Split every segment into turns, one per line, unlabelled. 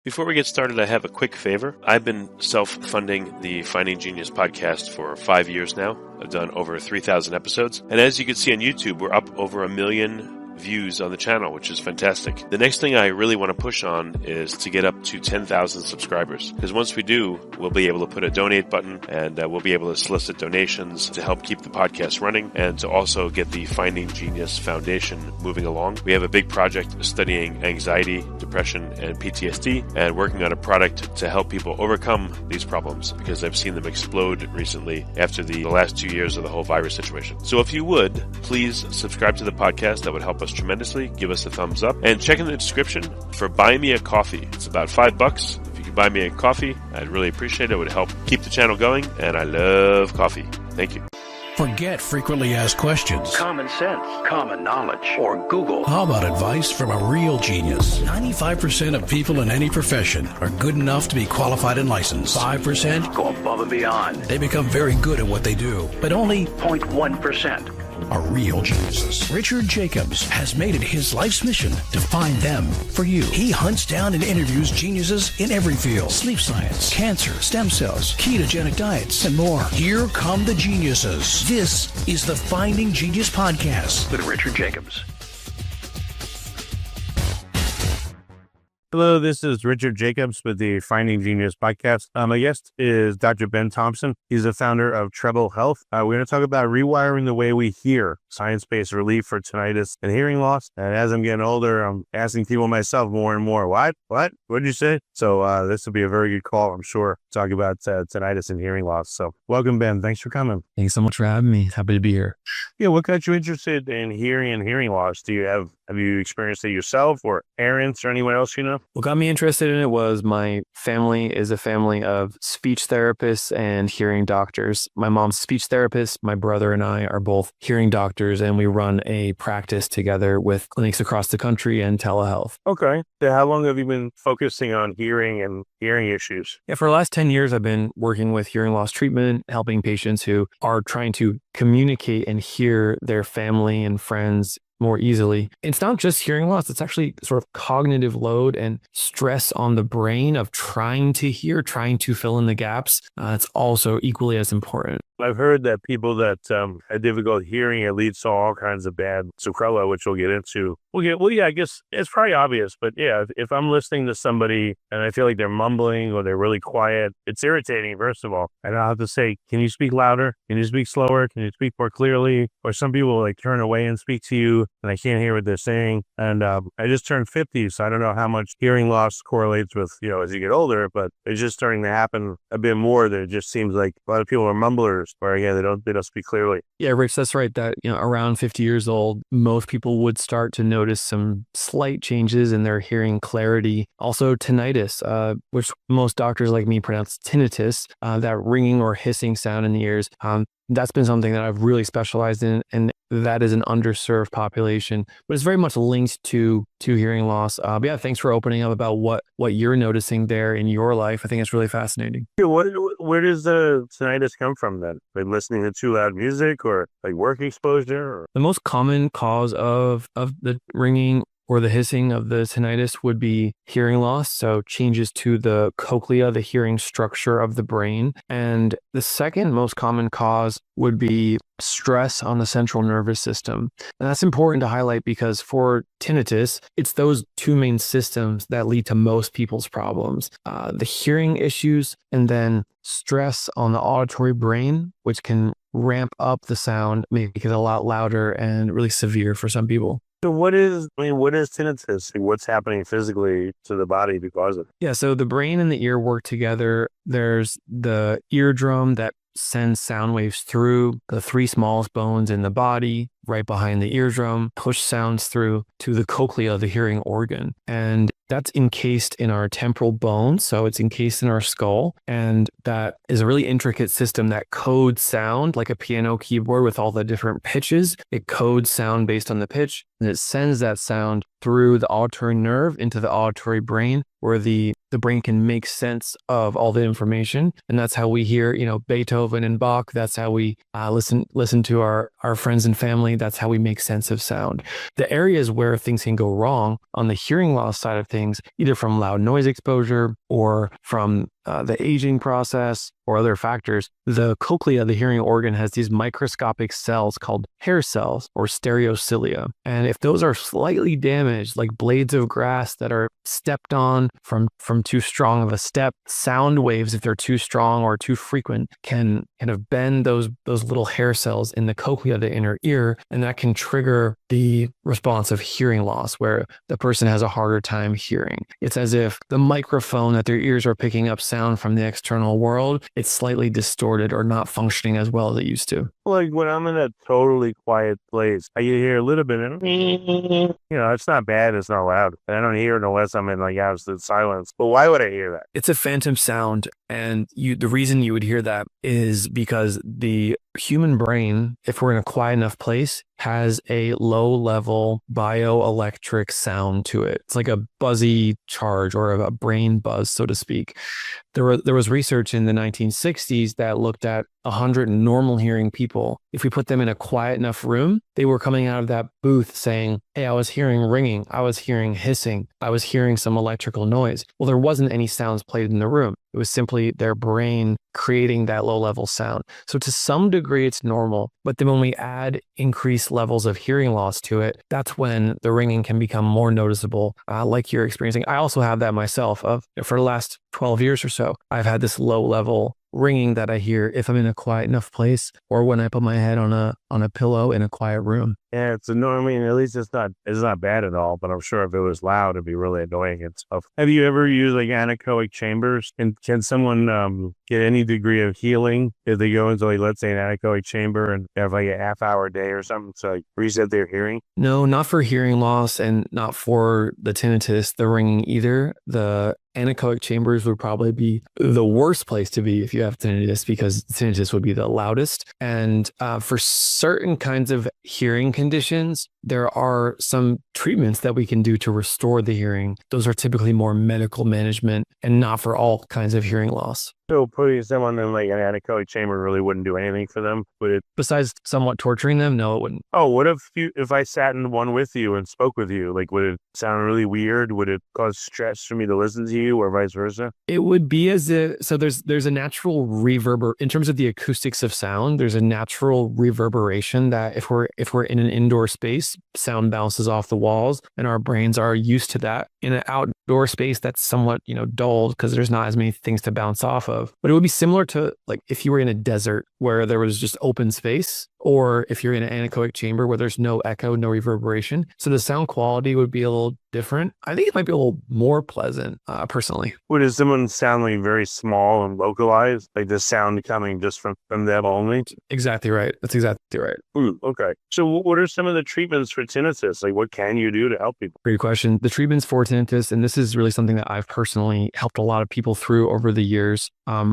Before we get started, I have a quick favor. I've been self-funding the Finding Genius podcast for 5 years now. I've done over 3,000 episodes. And as you can see on YouTube, we're up over 1 million views on the channel, which is fantastic. The next thing I really want to push on is to get up to 10,000 subscribers. Because once we do, we'll be able to put a donate button and we'll be able to solicit donations to help keep the podcast running and to also get the Finding Genius Foundation moving along. We have a big project studying anxiety, depression, and PTSD and working on a product to help people overcome these problems because I've seen them explode recently after the last 2 years of the whole virus situation. So if you would, please subscribe to the podcast. That would help us tremendously. Give us a thumbs up and check in the description for Buy Me a Coffee. It's about $5. If you could buy me a coffee, I'd really appreciate it. It would help keep the channel going, and I love coffee. Thank you.
Forget frequently asked questions,
common sense, common knowledge, or Google.
How about advice from a real genius? 95% of people in any profession are good enough to be qualified and licensed. 5%
go above and beyond.
They become very good at what they do, but only
0.1%
are real geniuses. Richard Jacobs has made it his life's mission to find them for you. He hunts down and interviews geniuses in every field: sleep science, cancer, stem cells, ketogenic diets, and more. Here come the geniuses. This is the Finding Genius Podcast
with Richard Jacobs.
Hello, this is Richard Jacobs with the Finding Genius podcast. My guest is Dr. Ben Thompson. He's the founder of Treble Health. We're going to talk about rewiring the way we hear, science-based relief for tinnitus and hearing loss. And as I'm getting older, I'm asking people myself more and more, what did you say? So this will be a very good call, I'm sure, talking about tinnitus and hearing loss. So welcome, Ben. Thanks for coming.
Thanks so much for having me. Happy to be here.
Yeah, what got you interested in hearing and hearing loss? Have you experienced it yourself or parents or anyone else you know?
What got me interested in it was my family is a family of speech therapists and hearing doctors. My mom's a speech therapist. My brother and I are both hearing doctors, and we run a practice together with clinics across the country and telehealth.
Okay. So how long have you been focusing on hearing and hearing issues?
Yeah, for the last 10 years, I've been working with hearing loss treatment, helping patients who are trying to communicate and hear their family and friends more easily. It's not just hearing loss, it's actually sort of cognitive load and stress on the brain of trying to hear, trying to fill in the gaps. It's also equally as important.
I've heard that people that have difficult hearing, it leads to all kinds of bad sequelae, which we'll get into. I guess it's probably obvious, but yeah, if I'm listening to somebody and I feel like they're mumbling or they're really quiet, it's irritating, first of all. And I'll have to say, can you speak louder? Can you speak slower? Can you speak more clearly? Or some people like turn away and speak to you and I can't hear what they're saying. And I just turned 50, so I don't know how much hearing loss correlates with, as you get older, but it's just starting to happen a bit more. There just seems like a lot of people are mumblers where, they don't speak clearly.
Yeah, Rich, that's right. That, around 50 years old, most people would start to notice some slight changes in their hearing clarity. Also tinnitus, which most doctors like me pronounce tinnitus, that ringing or hissing sound in the ears. That's been something that I've really specialized in, and that is an underserved population, but it's very much linked to hearing loss. But yeah, thanks for opening up about what you're noticing there in your life. I think it's really fascinating.
Yeah, where does the tinnitus come from then? Like listening to too loud music or like work exposure? Or?
The most common cause of the ringing or the hissing of the tinnitus would be hearing loss, so changes to the cochlea, the hearing structure of the brain. And the second most common cause would be stress on the central nervous system. And that's important to highlight because for tinnitus, it's those two main systems that lead to most people's problems. The hearing issues and then stress on the auditory brain, which can ramp up the sound, make it a lot louder and really severe for some people.
So what is tinnitus? What's happening physically to the body because of it?
Yeah, so the brain and the ear work together. There's the eardrum that sends sound waves through the three smallest bones in the body, right behind the eardrum, push sounds through to the cochlea, the hearing organ. And that's encased in our temporal bone. So it's encased in our skull. And that is a really intricate system that codes sound like a piano keyboard with all the different pitches. It codes sound based on the pitch, and it sends that sound through the auditory nerve into the auditory brain, where the brain can make sense of all the information. And that's how we hear, Beethoven and Bach. That's how we listen to our friends and family. That's how we make sense of sound. The areas where things can go wrong on the hearing loss side of things, either from loud noise exposure or from the aging process or other factors, the cochlea, the hearing organ, has these microscopic cells called hair cells or stereocilia. And if those are slightly damaged, like blades of grass that are stepped on from too strong of a step, sound waves, if they're too strong or too frequent, can kind of bend those little hair cells in the cochlea of the inner ear, and that can trigger the response of hearing loss, where the person has a harder time hearing. It's as if the microphone that their ears are picking up sound from the external world, it's slightly distorted or not functioning as well as it used to.
Like when I'm in a totally quiet place, I hear a little bit of, it's not bad, it's not loud. And I don't hear it unless I'm in like absolute silence. But why would I hear that?
It's a phantom sound. And the reason you would hear that is because the human brain, if we're in a quiet enough place, has a low level bioelectric sound to it. It's like a buzzy charge or a brain buzz, so to speak. There was research in the 1960s that looked at 100 normal hearing people. If we put them in a quiet enough room, they were coming out of that booth saying, hey, I was hearing ringing, I was hearing hissing, I was hearing some electrical noise. Well, there wasn't any sounds played in the room. It was simply their brain creating that low level sound. So to some degree, it's normal. But then when we add increased levels of hearing loss to it, that's when the ringing can become more noticeable, like you're experiencing. I also have that myself. For the last 12 years or so, I've had this low level ringing that I hear if I'm in a quiet enough place or when I put my head on a pillow in a quiet room.
Yeah, it's annoying. I mean, at least it's not bad at all, but I'm sure if it was loud, it'd be really annoying and stuff. Have you ever used like anechoic chambers? And can someone get any degree of healing if they go into, like, let's say, an anechoic chamber and have like a half-hour day or something to like reset their hearing?
No, not for hearing loss and not for the tinnitus, the ringing either. The anechoic chambers would probably be the worst place to be if you have tinnitus, because tinnitus would be the loudest. And for certain kinds of hearing conditions, there are some treatments that we can do to restore the hearing. Those are typically more medical management and not for all kinds of hearing loss.
So putting someone in like an anechoic chamber really wouldn't do anything for them, would it?
Besides somewhat torturing them, no, it wouldn't.
Oh, what if I sat in one with you and spoke with you? Like, would it sound really weird? Would it cause stress for me to listen to you, or vice versa?
It would be as if, so there's a natural reverber in terms of the acoustics of sound. There's a natural reverberation that if we're in an indoor space, sound bounces off the walls, and our brains are used to that. In an outdoor space, that's somewhat dulled because there's not as many things to bounce off of. But it would be similar to like if you were in a desert where there was just open space, or if you're in an anechoic chamber where there's no echo, no reverberation. So the sound quality would be a little different. I think it might be a little more pleasant, personally.
Would someone sound like very small and localized, like the sound coming just from them only?
Exactly right. That's exactly right.
Okay. So what are some of the treatments for tinnitus? Like, what can you do to help people?
Great question. The treatments for tinnitus, and this is really something that I've personally helped a lot of people through over the years.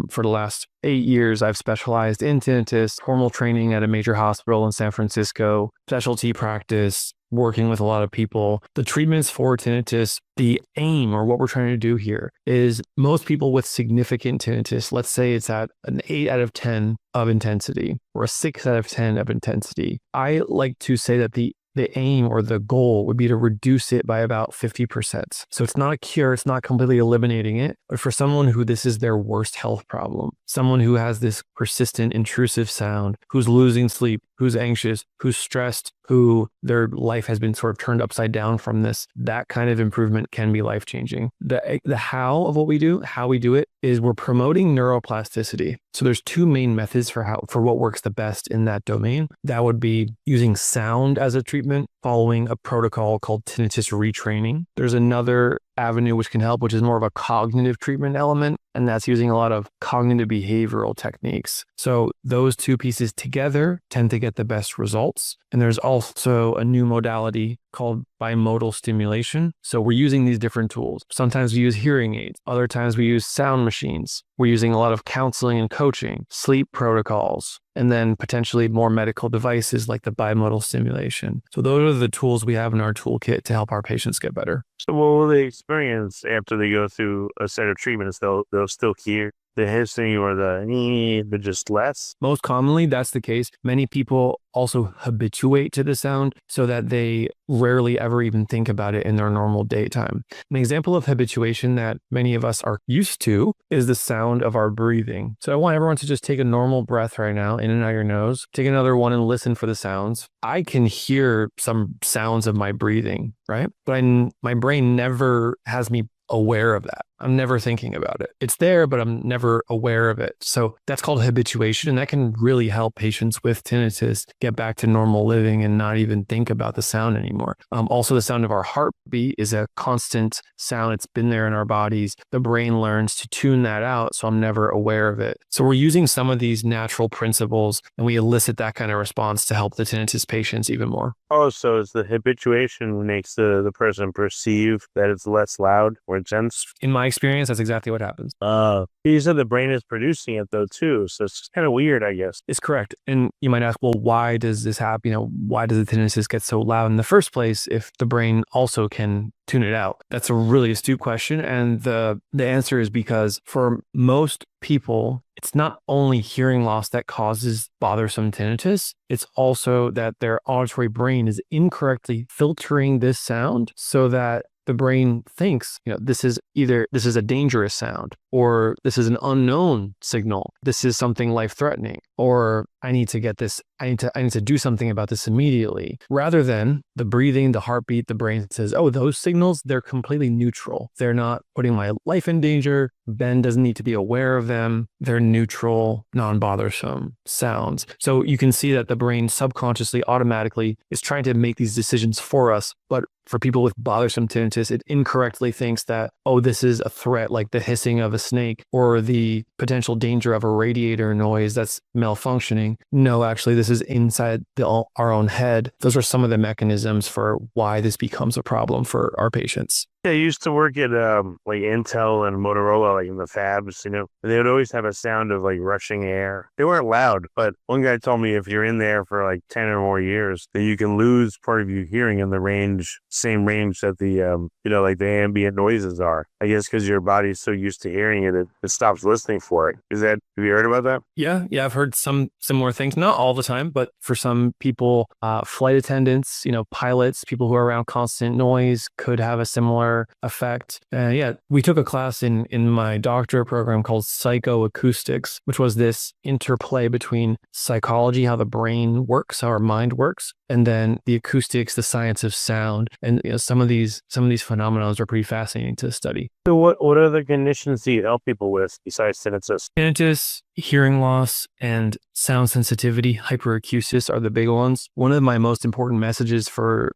For the last 8 years, I've specialized in tinnitus, formal training at a major hospital in San Francisco, specialty practice, working with a lot of people. The treatments for tinnitus, the aim or what we're trying to do here is most people with significant tinnitus, let's say it's at an 8 out of 10 of intensity or a 6 out of 10 of intensity. I like to say that the aim or the goal would be to reduce it by about 50%. So it's not a cure, it's not completely eliminating it, but for someone who this is their worst health problem, someone who has this persistent intrusive sound, who's losing sleep, who's anxious, who's stressed, who their life has been sort of turned upside down from this, that kind of improvement can be life-changing. The how of what we do, how we do it, is we're promoting neuroplasticity. So there's two main methods for what works the best in that domain. That would be using sound as a treatment, following a protocol called tinnitus retraining. There's another avenue which can help, which is more of a cognitive treatment element, and that's using a lot of cognitive behavioral techniques. So those two pieces together tend to get the best results. And there's also a new modality called bimodal stimulation. So we're using these different tools. Sometimes we use hearing aids. Other times we use sound machines. We're using a lot of counseling and coaching, sleep protocols, and then potentially more medical devices like the bimodal stimulation. So those are the tools we have in our toolkit to help our patients get better.
So what will they experience after they go through a set of treatments? They'll still hear the hissing or the but just less?
Most commonly, that's the case. Many people also habituate to the sound so that they rarely ever even think about it in their normal daytime. An example of habituation that many of us are used to is the sound of our breathing. So I want everyone to just take a normal breath right now, in and out your nose. Take another one and listen for the sounds. I can hear some sounds of my breathing, right? But my brain never has me aware of that. I'm never thinking about it. It's there, but I'm never aware of it. So that's called habituation, and that can really help patients with tinnitus get back to normal living and not even think about the sound anymore. Also, the sound of our heartbeat is a constant sound. It's been there in our bodies. The brain learns to tune that out, so I'm never aware of it. So we're using some of these natural principles, and we elicit that kind of response to help the tinnitus patients even more.
Oh, so it's the habituation makes the person perceive that it's less loud or intense?
In my experience, that's exactly what happens.
You said the brain is producing it though too, so it's kind of weird, I guess.
It's correct. And you might ask, well, why does this happen? Why does the tinnitus get so loud in the first place if the brain also can tune it out? That's a really astute question. And the answer is because for most people, it's not only hearing loss that causes bothersome tinnitus, it's also that their auditory brain is incorrectly filtering this sound so that the brain thinks, this is a dangerous sound, or this is an unknown signal. This is something life-threatening, or I need to get this. I need to do something about this immediately. Rather than the breathing, the heartbeat, the brain says, oh, those signals, they're completely neutral. They're not putting my life in danger. Ben doesn't need to be aware of them. They're neutral, non-bothersome sounds. So you can see that the brain subconsciously, automatically is trying to make these decisions for us. But for people with bothersome tinnitus, it incorrectly thinks that, oh, this is a threat like the hissing of a snake or the potential danger of a radiator noise that's malfunctioning. No, actually, this is inside our own head. Those are some of the mechanisms for why this becomes a problem for our patients.
I used to work at like Intel and Motorola, like in the fabs, and they would always have a sound of like rushing air. They weren't loud, but one guy told me if you're in there for like 10 or more years, that you can lose part of your hearing in the same range that the, like the ambient noises are. I guess because your body's so used to hearing it, it stops listening for it. Have you heard about that?
Yeah, I've heard some similar things, not all the time, but for some people, flight attendants, pilots, people who are around constant noise could have a similar effect. We took a class in my doctorate program called psychoacoustics, which was this interplay between psychology, how the brain works, how our mind works, and then the acoustics, the science of sound. And some of these phenomena are pretty fascinating to study.
So what other conditions do you help people with besides tinnitus?
Tinnitus, hearing loss, and sound sensitivity, hyperacusis are the big ones. One of my most important messages for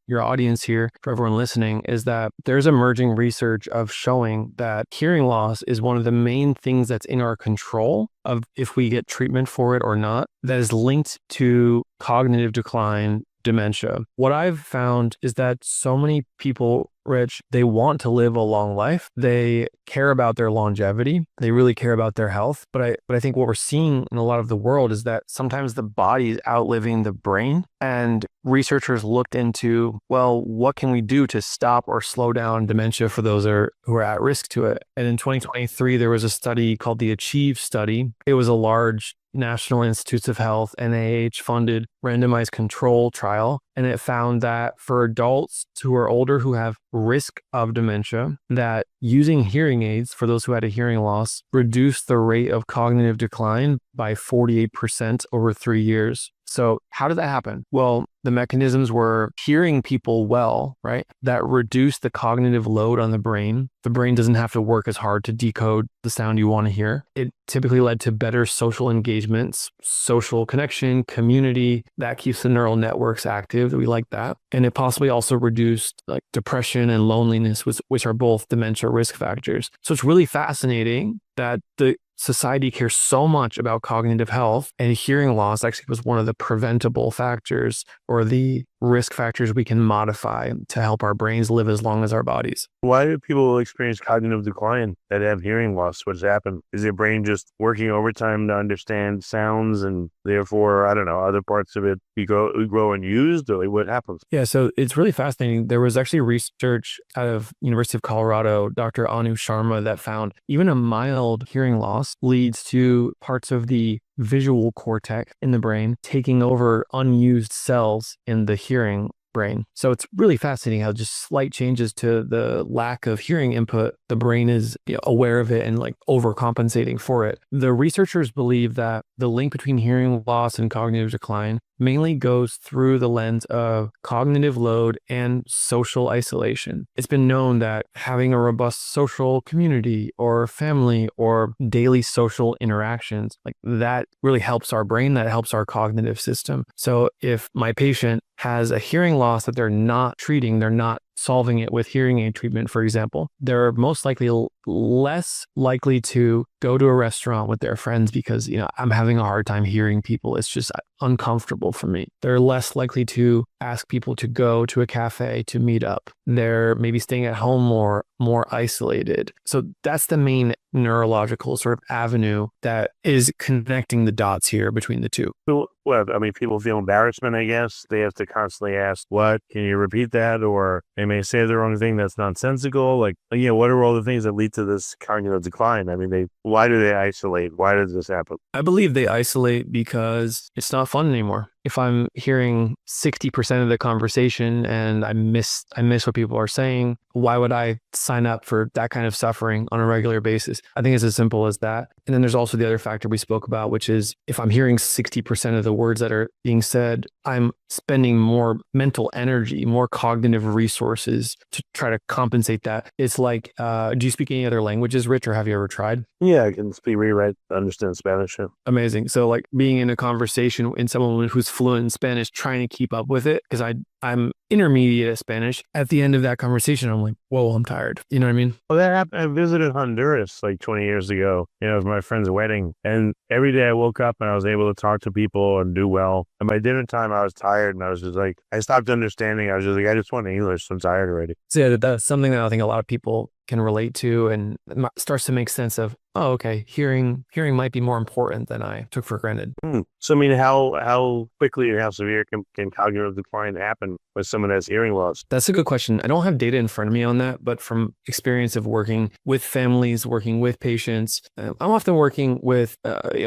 your audience here, for everyone listening, is that there's emerging research of showing that hearing loss is one of the main things that's in our control of if we get treatment for it or not, that is linked to cognitive decline, dementia. What I've found is that so many people, Rich, they want to live a long life. They care about their longevity. They really care about their health. But I think what we're seeing in a lot of the world is that sometimes the body is outliving the brain. And researchers looked into, well, what can we do to stop or slow down dementia for those who are at risk to it? And in 2023, there was a study called the ACHIEVE study. It was a large National Institutes of Health, NIH-funded randomized control trial. And it found that for adults who are older who have risk of dementia, that using hearing aids for those who had a hearing loss reduced the rate of cognitive decline by 48% over 3 years. So how did that happen? Well, the mechanisms were hearing people well, right? That reduced the cognitive load on the brain. The brain doesn't have to work as hard to decode the sound you want to hear. It typically led to better social engagements, social connection, community. That keeps the neural networks active. We like that. And it possibly also reduced like depression and loneliness, which are both dementia risk factors. So it's really fascinating that the society cares so much about cognitive health, and hearing loss actually was one of the preventable factors or the risk factors we can modify to help our brains live as long as our bodies.
Why do people experience cognitive decline that have hearing loss? What's happened? Is their brain just working overtime to understand sounds and therefore, I don't know, other parts of it we grow unused, or what happens?
Yeah, so it's really fascinating. There was actually research out of University of Colorado, Dr. Anu Sharma, that found even a mild hearing loss leads to parts of the visual cortex in the brain taking over unused cells in the hearing brain. So it's really fascinating how just slight changes to the lack of hearing input, the brain is aware of it and like overcompensating for it. The researchers believe that the link between hearing loss and cognitive decline mainly goes through the lens of cognitive load and social isolation. It's been known that having a robust social community or family or daily social interactions, like that really helps our brain, that helps our cognitive system. So if my patient has a hearing loss that they're not treating, they're not solving it with hearing aid treatment, for example, they're most likely less likely to go to a restaurant with their friends because, I'm having a hard time hearing people. It's just uncomfortable for me. They're less likely to ask people to go to a cafe to meet up. They're maybe staying at home more isolated. So that's the main neurological sort of avenue that is connecting the dots here between the two.
Well, I mean, people feel embarrassment, I guess. They have to constantly ask, what? Can you repeat that? Or they may say the wrong thing that's nonsensical. Like, what are all the things that lead to this cognitive decline? I mean, why do they isolate? Why does this happen?
I believe they isolate because it's not fun anymore. If I'm hearing 60% of the conversation and I miss what people are saying, why would I sign up for that kind of suffering on a regular basis? I think it's as simple as that. And then there's also the other factor we spoke about, which is if I'm hearing 60% of the words that are being said, I'm spending more mental energy, more cognitive resources to try to compensate that. It's like, do you speak any other languages, Rich, or have you ever tried?
Yeah, I can speak, rewrite, understand Spanish. Yeah.
Amazing. So like being in a conversation in someone who's fluent in Spanish, trying to keep up with it, because I'm intermediate at Spanish. At the end of that conversation, I'm like, whoa, I'm tired. You know what I mean?
Well, that happened. I visited Honduras like 20 years ago, it was my friend's wedding. And every day I woke up and I was able to talk to people and do well. And by dinner time, I was tired and I was just like, I stopped understanding. I was just like, I just want English. I'm tired already.
So yeah, that's something that I think a lot of people can relate to, and it starts to make sense of, oh, okay, hearing might be more important than I took for granted.
So, I mean, how quickly or how severe can cognitive decline happen when someone has hearing loss?
That's a good question. I don't have data in front of me on that, but from experience of working with families, working with patients, I'm often working with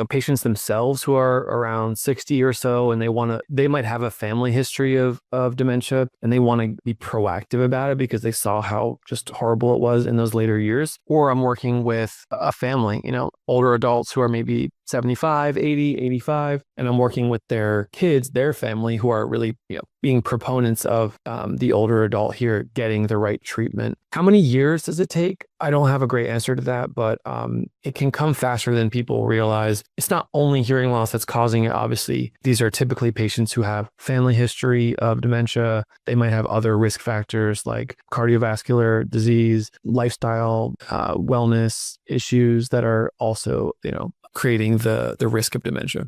patients themselves who are around 60 or so, and they might have a family history of dementia, and they want to be proactive about it because they saw how just horrible it was in those later years. Or I'm working with a family, older adults who are maybe 75, 80, 85, and I'm working with their kids, their family, who are really, being proponents of the older adult here getting the right treatment. How many years does it take? I don't have a great answer to that, but it can come faster than people realize. It's not only hearing loss that's causing it. Obviously, these are typically patients who have family history of dementia. They might have other risk factors like cardiovascular disease, lifestyle, wellness issues that are also, creating the risk of dementia.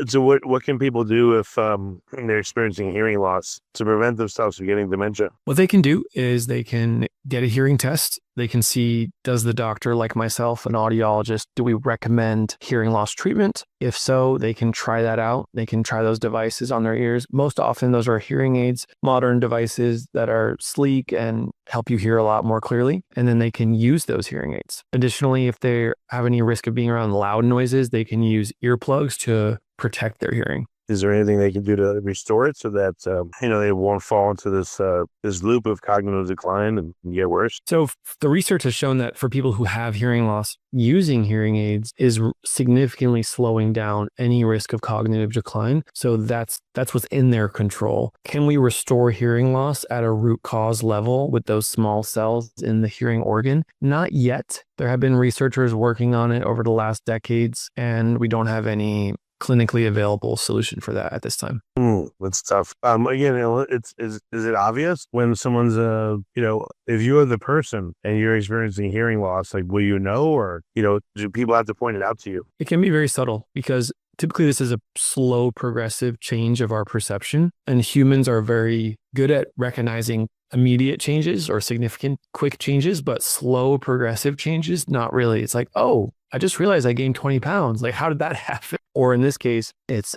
So what can people do if they're experiencing hearing loss to prevent themselves from getting dementia?
What they can do is they can get a hearing test. They can see, does the doctor, like myself, an audiologist, do we recommend hearing loss treatment? If so, they can try that out. They can try those devices on their ears. Most often, those are hearing aids, modern devices that are sleek and help you hear a lot more clearly. And then they can use those hearing aids. Additionally, if they have any risk of being around loud noises, they can use earplugs to protect their hearing.
Is there anything they can do to restore it so that, they won't fall into this loop of cognitive decline and get worse?
So the research has shown that for people who have hearing loss, using hearing aids is significantly slowing down any risk of cognitive decline. So that's what's in their control. Can we restore hearing loss at a root cause level with those small cells in the hearing organ? Not yet. There have been researchers working on it over the last decades, and we don't have any clinically available solution for that at this time.
That's tough. Again, is it obvious when someone's if you're the person and you're experiencing hearing loss, like will you know, or do people have to point it out to you?
It can be very subtle because typically this is a slow progressive change of our perception, and humans are very good at recognizing immediate changes or significant quick changes, but slow progressive changes, not really. It's like, oh, I just realized I gained 20 pounds. Like, how did that happen? Or in this case, it's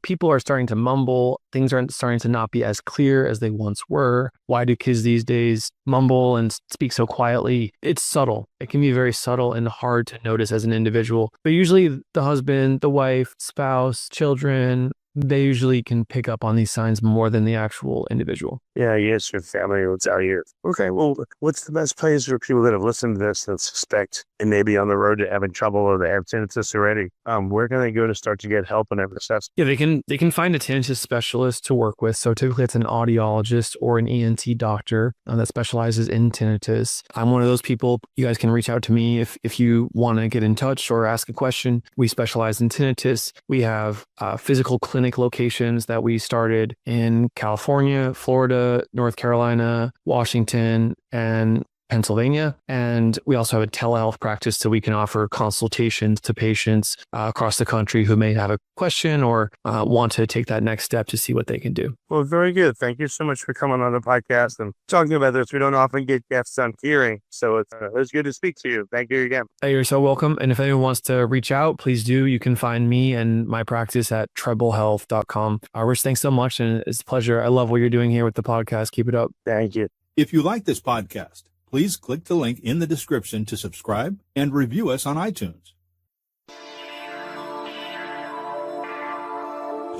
people are starting to mumble. Things are starting to not be as clear as they once were. Why do kids these days mumble and speak so quietly? It's subtle. It can be very subtle and hard to notice as an individual. But usually the husband, the wife, spouse, children, they usually can pick up on these signs more than the actual individual.
Yeah, yes, your family will tell you. Okay, well, what's the best place for people that have listened to this that suspect and maybe on the road to having trouble or they have tinnitus already? Where can they go to start to get help and have assessment?
Yeah, they can find a tinnitus specialist to work with. So typically it's an audiologist or an ENT doctor that specializes in tinnitus. I'm one of those people. You guys can reach out to me if you want to get in touch or ask a question. We specialize in tinnitus. We have physical clinic locations that we started in California, Florida, North Carolina, Washington, and Pennsylvania. And we also have a telehealth practice, so we can offer consultations to patients across the country who may have a question or want to take that next step to see what they can do.
Well, very good. Thank you so much for coming on the podcast and talking about this. We don't often get guests on hearing, so it's good to speak to you. Thank you again.
Hey, you're so welcome. And if anyone wants to reach out, please do. You can find me and my practice at treblehealth.com. Rich, thanks so much. And it's a pleasure. I love what you're doing here with the podcast. Keep it up.
Thank you.
If you like this podcast, please click the link in the description to subscribe and review us on iTunes.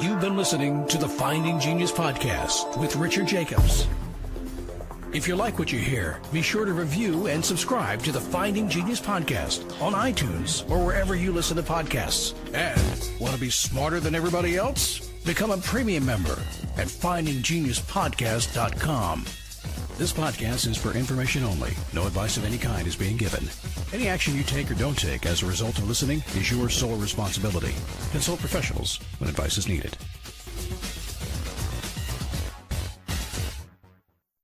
You've been listening to the Finding Genius podcast with Richard Jacobs. If you like what you hear, be sure to review and subscribe to the Finding Genius podcast on iTunes or wherever you listen to podcasts. And want to be smarter than everybody else? Become a premium member at findinggeniuspodcast.com. This podcast is for information only. No advice of any kind is being given. Any action you take or don't take as a result of listening is your sole responsibility. Consult professionals when advice is needed.